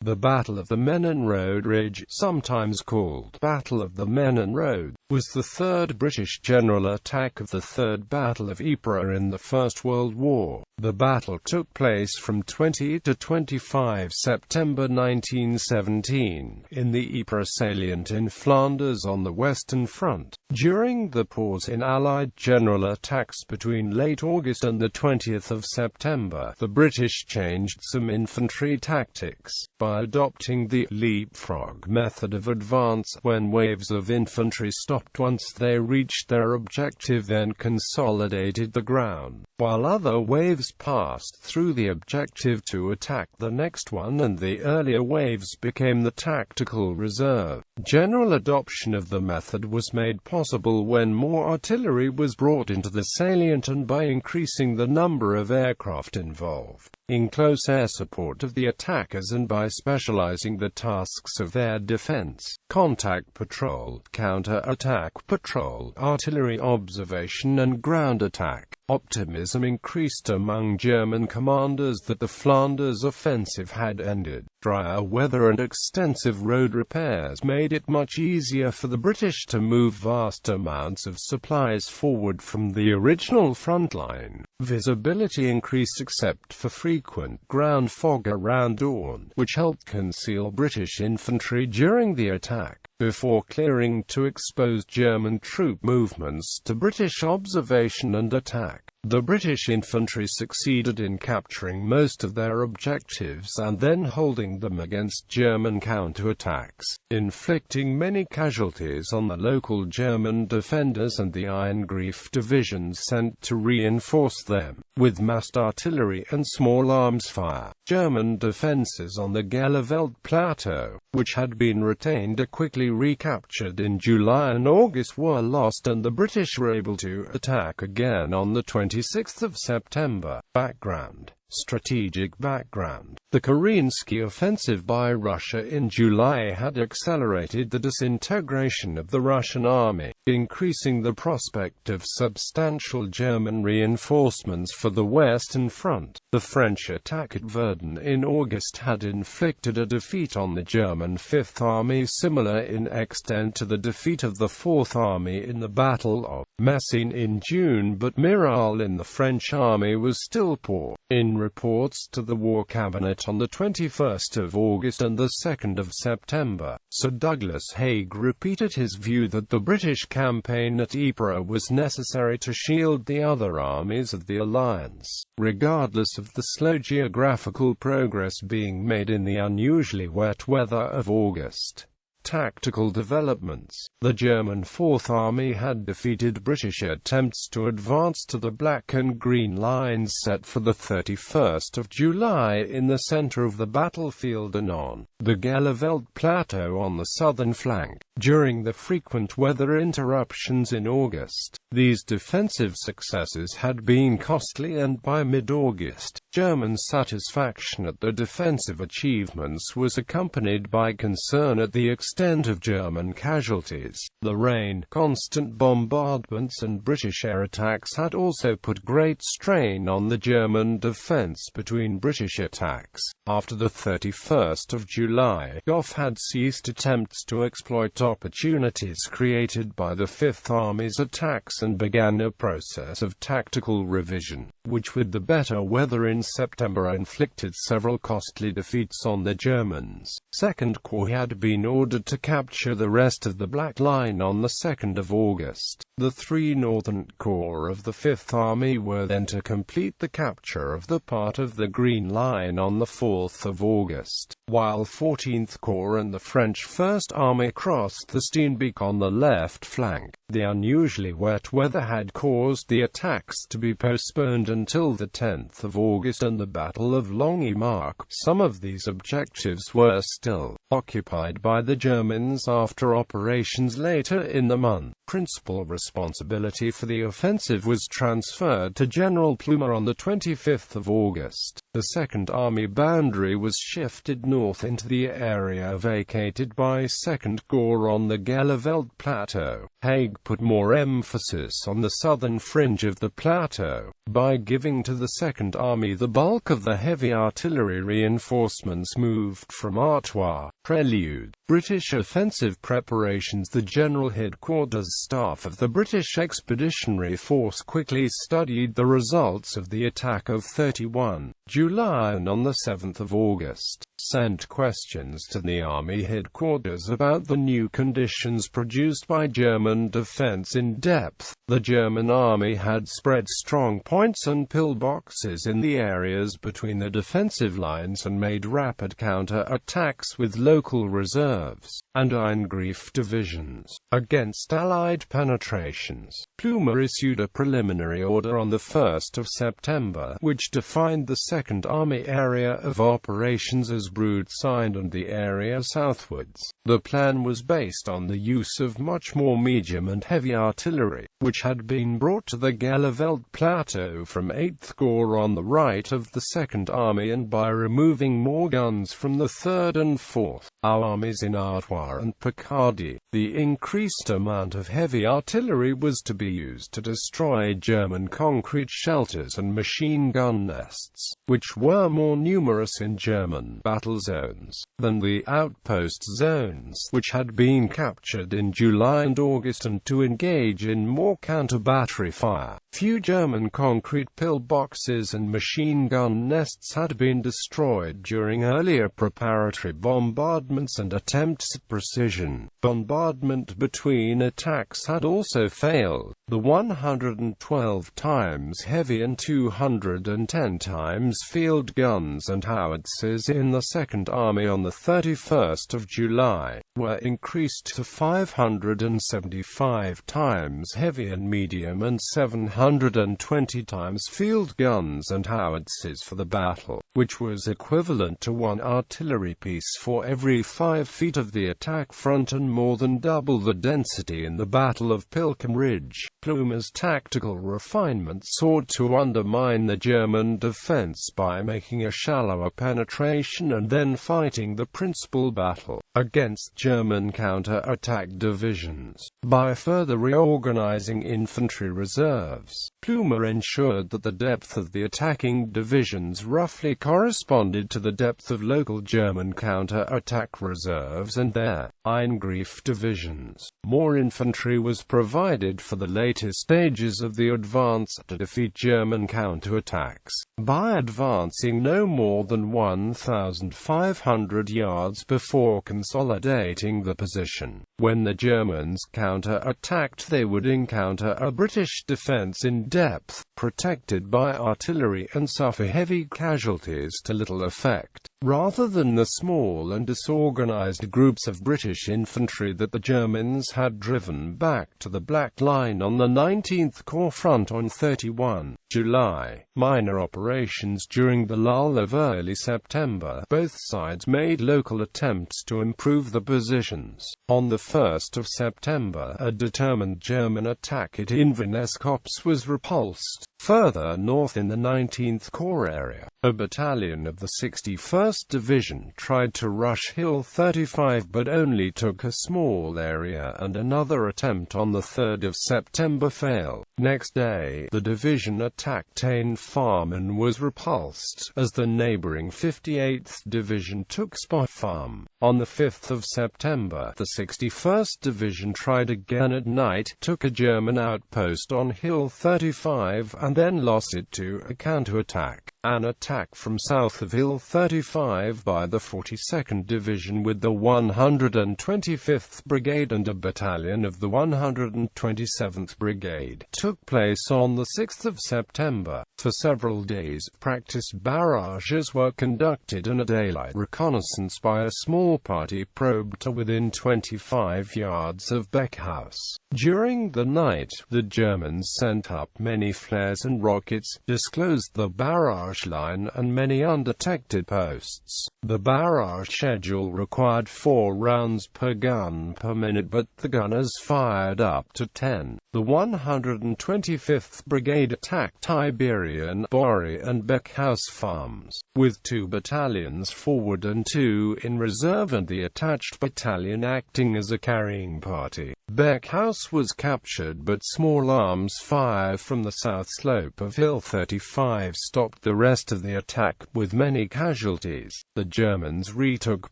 The Battle of the Menin Road Ridge, sometimes called Battle of the Menin Road, was the third British general attack of the Third Battle of Ypres in the First World War. The battle took place from 20 to 25 September 1917, in the Ypres Salient in Flanders on the Western Front. During the pause in Allied general attacks between late August and the 20th of September, the British changed some infantry tactics, by adopting the leapfrog method of advance when waves of infantry stopped once they reached their objective, then consolidated the ground, while other waves passed through the objective to attack the next one, and the earlier waves became the tactical reserve. General adoption of the method was made possible when more artillery was brought into the salient and by increasing the number of aircraft involved in close air support of the attackers, and by specializing the tasks of air defense, contact patrol, counter-attack patrol, artillery observation and ground attack. Optimism increased among German commanders that the Flanders offensive had ended. Drier weather and extensive road repairs made it much easier for the British to move vast amounts of supplies forward from the original front line. Visibility increased except for frequent ground fog around dawn, which helped conceal British infantry during the attack, before clearing to expose German troop movements to British observation and attack. The British infantry succeeded in capturing most of their objectives and then holding them against German counterattacks, inflicting many casualties on the local German defenders and the Iron Grief divisions sent to reinforce them, with massed artillery and small arms fire. German defences on the Galliveld Plateau, which had been retained, quickly recaptured in July and August, were lost, and the British were able to attack again on the 26th of September. Background. Strategic background. The Kerensky offensive by Russia in July had accelerated the disintegration of the Russian army, increasing the prospect of substantial German reinforcements for the Western Front. The French attack at Verdun in August had inflicted a defeat on the German Fifth Army similar in extent to the defeat of the Fourth Army in the Battle of Messines in June, but morale in the French army was still poor. In reports to the War Cabinet on the 21st of August and the 2nd of September, Sir Douglas Haig repeated his view that the British campaign at Ypres was necessary to shield the other armies of the alliance, regardless of the slow geographical progress being made in the unusually wet weather of August. Tactical developments. The German Fourth Army had defeated British attempts to advance to the Black and Green lines set for the 31st of July in the center of the battlefield and on the Galliveld Plateau on the southern flank. During the frequent weather interruptions in August, these defensive successes had been costly, and by mid-August, German satisfaction at the defensive achievements was accompanied by concern at the extent of German casualties. The rain, constant bombardments and British air attacks had also put great strain on the German defense between British attacks. After the 31st of July, Gough had ceased attempts to exploit opportunities created by the Fifth Army's attacks and began a process of tactical revision, which with the better weather in September inflicted several costly defeats on the Germans. Second Corps had been ordered to capture the rest of the Black Line on the 2nd of August. The three Northern Corps of the Fifth Army were then to complete the capture of the part of the Green Line on the 4th of August, while 14th Corps and the French First Army crossed the Steenbeek on the left flank. The unusually wet weather had caused the attacks to be postponed until the 10th of August and the Battle of Longwy marked. Some of these objectives were still occupied by the Germans after operations later in the month. Principal responsibility for the offensive was transferred to General Plumer on the 25th of August. The Second Army boundary was shifted north into the area vacated by 2nd Corps on the Galliveld Plateau. Haig put more emphasis on the southern fringe of the plateau, by giving to the Second Army the bulk of the heavy artillery reinforcements moved from Artois. Prelude. British offensive preparations. The General Headquarters Staff of the British Expeditionary Force quickly studied the results of the attack of 31 July and on the 7th of August, sent questions to the Army headquarters about the new conditions produced by German defense in depth. The German Army had spread strong points and pillboxes in the areas between the defensive lines and made rapid counter-attacks with local reserves and Eingriff divisions against Allied penetrations. Plumer issued a preliminary order on the 1st of September, which defined the Second Army area of operations as broadside and the area southwards. The plan was based on the use of much more medium and heavy artillery, which had been brought to the Galliveld Plateau from 8th Corps on the right of the Second Army and by removing more guns from the 3rd and 4th Armies in Artois and Picardy. The increased amount of heavy artillery was to be used to destroy German concrete shelters and machine gun nests, which were more numerous in German battle zones than the outpost zones, which had been captured in July and August, and to engage in more counter-battery fire. Few German concrete pillboxes and machine gun nests had been destroyed during earlier preparatory bombardments and attempts at precision bombardment between attacks had also failed. The 112 times heavy and 210 times field guns and howitzers in the Second Army on the 31st of July were increased to 575 times heavy and medium and 720 times field guns and howitzers for the battle, which was equivalent to one artillery piece for every 5 feet of the attack front and more than double the density in the Battle of Pilkem Ridge. Plumer's tactical refinement sought to undermine the German defense by making a shallower penetration and then fighting the principal battle against German counter-attack divisions. By further reorganizing infantry reserves, Plumer ensured that the depth of the attacking divisions roughly corresponded to the depth of local German counter-attack reserves and their Eingriff divisions. More infantry was provided for the later stages of the advance to defeat German counterattacks, by advancing no more than 1,500 yards before consolidating the position. When the Germans counter-attacked, they would encounter a British defense in depth, protected by artillery, and suffer heavy casualties to little effect. Rather than the small and disorganized groups of British infantry that the Germans had driven back to the Black Line on the 19th Corps front on 31 July, minor operations during the lull of early September, both sides made local attempts to improve the positions. On the 1st of September, a determined German attack at Inverness Copse was repulsed. Further north in the 19th Corps area, a battalion of the 61st Division tried to rush Hill 35 but only took a small area, and another attempt on the 3rd of September failed. Next day, the division attacked Tain Farm and was repulsed, as the neighboring 58th Division took Spot Farm. On the 5th of September, the 61st Division tried again at night, took a German outpost on Hill 35 and then lost it to a counterattack. An attack from south of Hill 35 by the 42nd Division with the 125th Brigade and a battalion of the 127th Brigade took place on the 6th of September. For several days, practice barrages were conducted and a daylight reconnaissance by a small party probed to within 25 yards of Beckhouse. During the night, the Germans sent up many flares and rockets, disclosed the barrage barrage line and many undetected posts. The barrage schedule required 4 rounds per gun per minute, but the gunners fired up to 10. The 125th Brigade attacked Iberian, Borry and Beckhouse farms, with 2 battalions forward and 2 in reserve and the attached battalion acting as a carrying party. Beckhouse was captured, but small arms fire from the south slope of Hill 35 stopped the rest of the attack, with many casualties. The Germans retook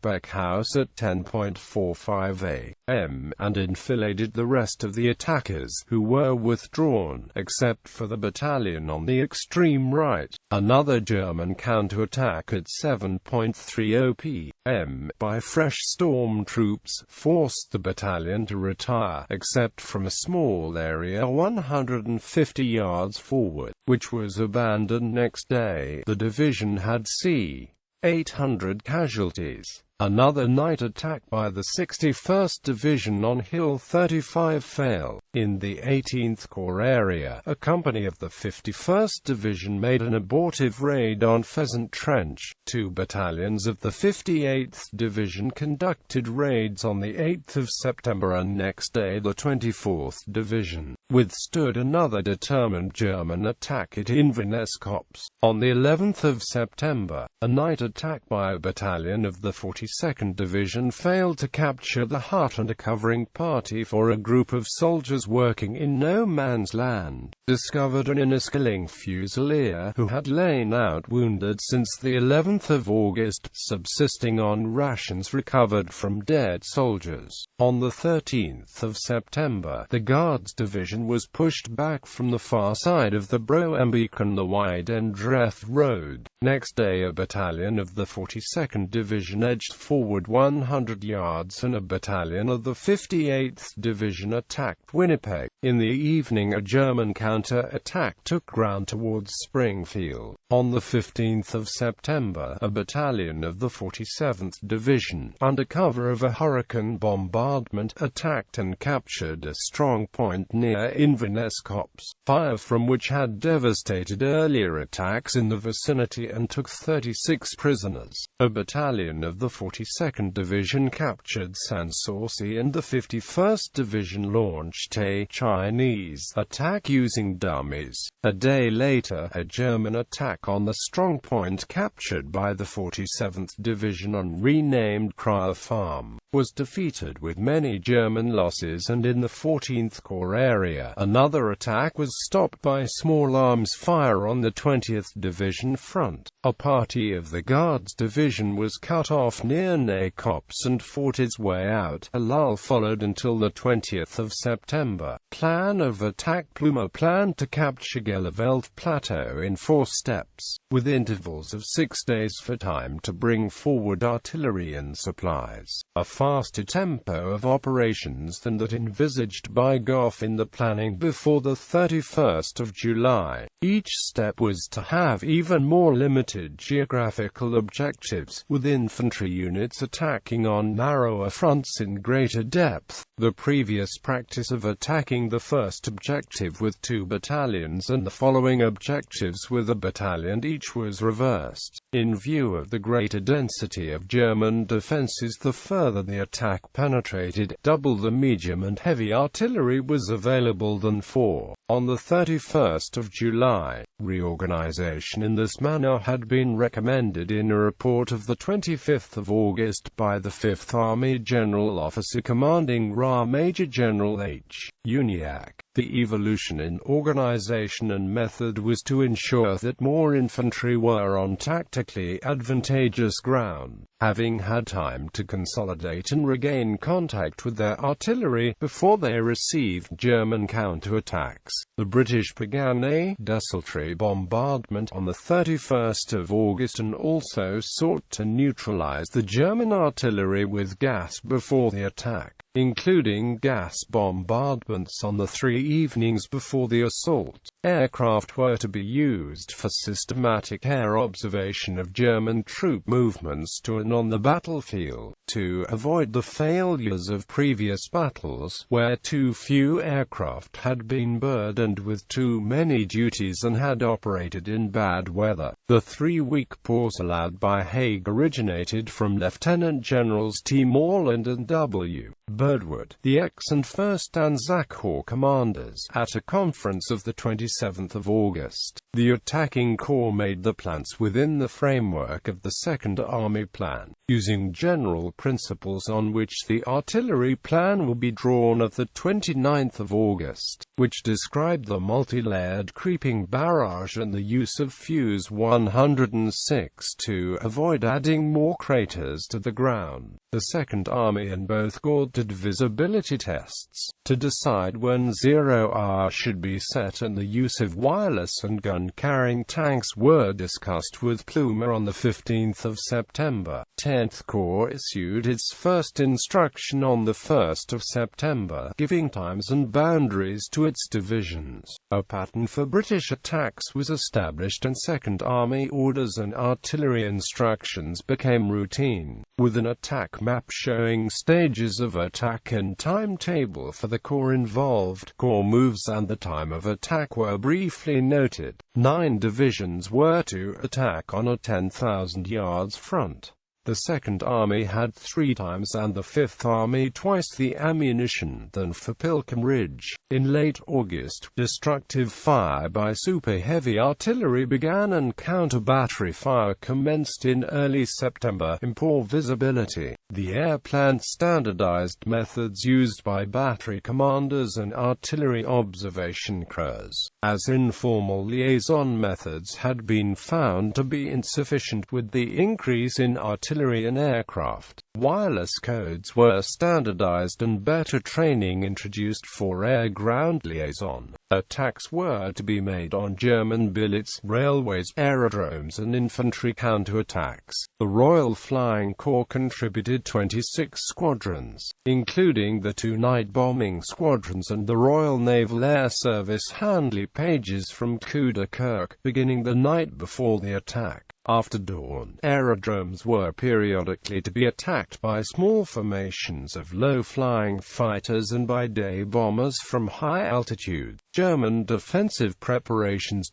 Beckhouse at 10:45 am, and enfiladed the rest of the attackers, who were withdrawn, except for the battalion on the extreme right. Another German counterattack at 7:30 p.m. by fresh storm troops forced the battalion to retire, except from a small area 150 yards forward, which was abandoned next day. The division had c. 800 casualties. Another night attack by the 61st Division on Hill 35 failed. In the 18th Corps area, a company of the 51st Division made an abortive raid on Pheasant Trench. 2 battalions of the 58th Division conducted raids on the 8th of September, and next day the 24th Division withstood another determined German attack at Inverness Copse. On the 11th of September, a night attack by a battalion of the 42nd Division failed to capture the hut and a covering party for a group of soldiers working in no man's land discovered an Inniskilling Fusilier who had lain out wounded since the 11th of August, subsisting on rations recovered from dead soldiers. On the 13th of September, the Guards Division was pushed back from the far side of the Broambeek and the Wide Endreth Road. Next day a battalion of the 42nd Division edged forward 100 yards and a battalion of the 58th Division attacked Winnipeg. In the evening a German counter-attack took ground towards Springfield. On the 15th of September, a battalion of the 47th Division, under cover of a hurricane bombardment, attacked and captured a strong point near Inverness Copse, fire from which had devastated earlier attacks in the vicinity and took 36 prisoners. A battalion of the 42nd Division captured Sanssouci, and the 51st Division launched a Chinese attack using dummies. A day later, a German attack on the strong point captured by the 47th Division on renamed Cryer Farm was defeated with many German losses, and in the 14th Corps area, another attack was stopped by small arms fire on the 20th Division front. A party of the Guards Division was cut off near Copse and fought its way out. A lull followed until the 20th of September. Plan of attack: Plumer planned to capture Gelleveld Plateau in 4 steps, with intervals of 6 days for time to bring forward artillery and supplies. A faster tempo of operations than that envisaged by Gough in the planning before the 31st of July. Each step was to have even more limited geographical objectives, with infantry units attacking on narrower fronts in greater depth. The previous practice of attacking the first objective with 2 battalions and the following objectives with a battalion each was reversed. In view of the greater density of German defences, the further the attack penetrated, double the medium and heavy artillery was available than 4. On the 31st of July, reorganization in this manner had been recommended in a report of the 25th of August by the 5th Army General Officer Commanding RA Major General H. Uniacke. The evolution in organization and method was to ensure that more infantry were on tactically advantageous ground, having had time to consolidate and regain contact with their artillery before they received German counterattacks. The British began a desultory bombardment on the 31st of August and also sought to neutralize the German artillery with gas before the attack, including gas bombardments on the 3 evenings before the assault, aircraft were to be used for systematic air observation of German troop movements to and on the battlefield, to avoid the failures of previous battles, where too few aircraft had been burdened with too many duties and had operated in bad weather. The 3-week pause allowed by Haig originated from Lieutenant Generals T. Morland and W. Birdwood, the ex and 1st Anzac Corps commanders, at a conference of the 27th of August. The attacking corps made the plans within the framework of the Second Army Plan, using general principles on which the artillery plan will be drawn of the 29th of August, which described the multi-layered creeping barrage and the use of Fuse 106 to avoid adding more craters to the ground. The Second Army and both Corps did visibility tests to decide when 0 hour should be set, and the use of wireless and gun-carrying tanks were discussed with Plumer on the 15th of September. 10th Corps issued its first instruction on the 1st of September, giving times and boundaries to its divisions. A pattern for British attacks was established, and Second Army orders and artillery instructions became routine, with an attack map showing stages of attack and timetable for the corps involved. Corps moves and the time of attack were briefly noted. 9 divisions were to attack on a 10,000 yards front. The Second Army had 3 times and the Fifth Army twice the ammunition than for Pilkem Ridge. In late August, destructive fire by super-heavy artillery began and counter-battery fire commenced in early September. In poor visibility, the air plant standardized methods used by battery commanders and artillery observation crews, as informal liaison methods, had been found to be insufficient with the increase in artillery and aircraft. Wireless codes were standardized and better training introduced for air-ground liaison. Attacks were to be made on German billets, railways, aerodromes and infantry counterattacks. The Royal Flying Corps contributed 26 squadrons, including the 2 night bombing squadrons and the Royal Naval Air Service Handley Pages from Coudekerque, beginning the night before the attack. After dawn, aerodromes were periodically to be attacked by small formations of low-flying fighters and by day bombers from high altitude. German defensive preparations.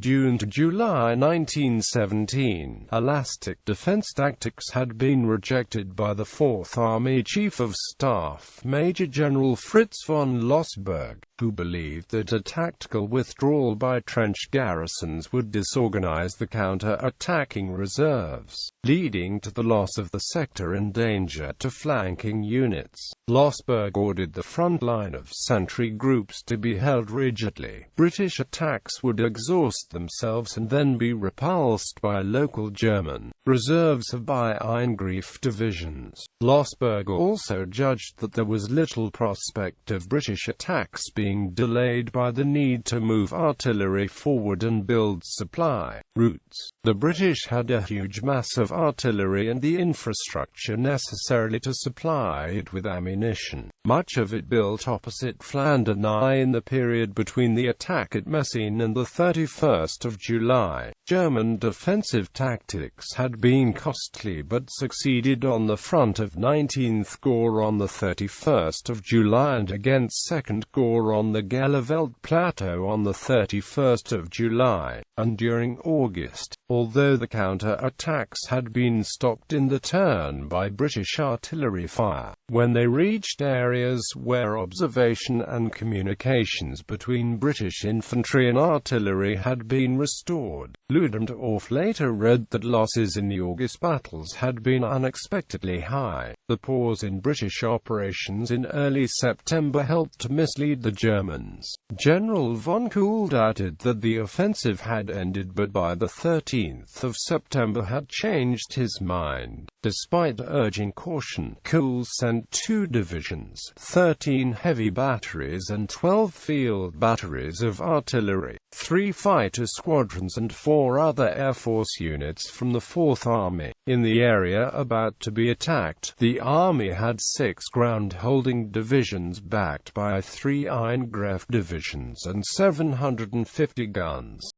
June to July 1917, elastic defense tactics had been rejected by the Fourth Army Chief of Staff Major General Fritz von Lossberg, who believed that a tactical withdrawal by trench garrisons would disorganize the counter-attacking reserves, leading to the loss of the sector and danger to flanking units. Lossberg ordered the front line of sentry groups to be held rigidly. British attacks would exhaust themselves and then be repulsed by local German reserves of by Eingriff divisions. Lossberg also judged that there was little prospect of British attacks being delayed by the need to move artillery forward and build supply routes. The British had a huge mass of artillery and the infrastructure necessarily to supply it with ammunition, much of it built opposite Flanders in the period between the attack at Messines and the 31st of July. German defensive tactics had been costly but succeeded on the front of 19th Corps on the 31st of July and against 2nd Corps on the Gallivelt Plateau on the 31st of July, and during August, although the counter-attacks had been stopped in the turn by British artillery fire. When they reached areas where observation and communications between British infantry and artillery had been restored, Ludendorff later wrote that losses in the August battles had been unexpectedly high. The pause in British operations in early September helped to mislead the Germans. General von Kuhl doubted that the offensive had had ended, but by the 13th of September had changed his mind. Despite urging caution, Kuhl sent 2 divisions, 13 heavy batteries and 12 field batteries of artillery, 3 fighter squadrons and 4 other Air Force units from the 4th Army. In the area about to be attacked, the Army had 6 ground-holding divisions backed by 3 Eingriff divisions and 750 guns.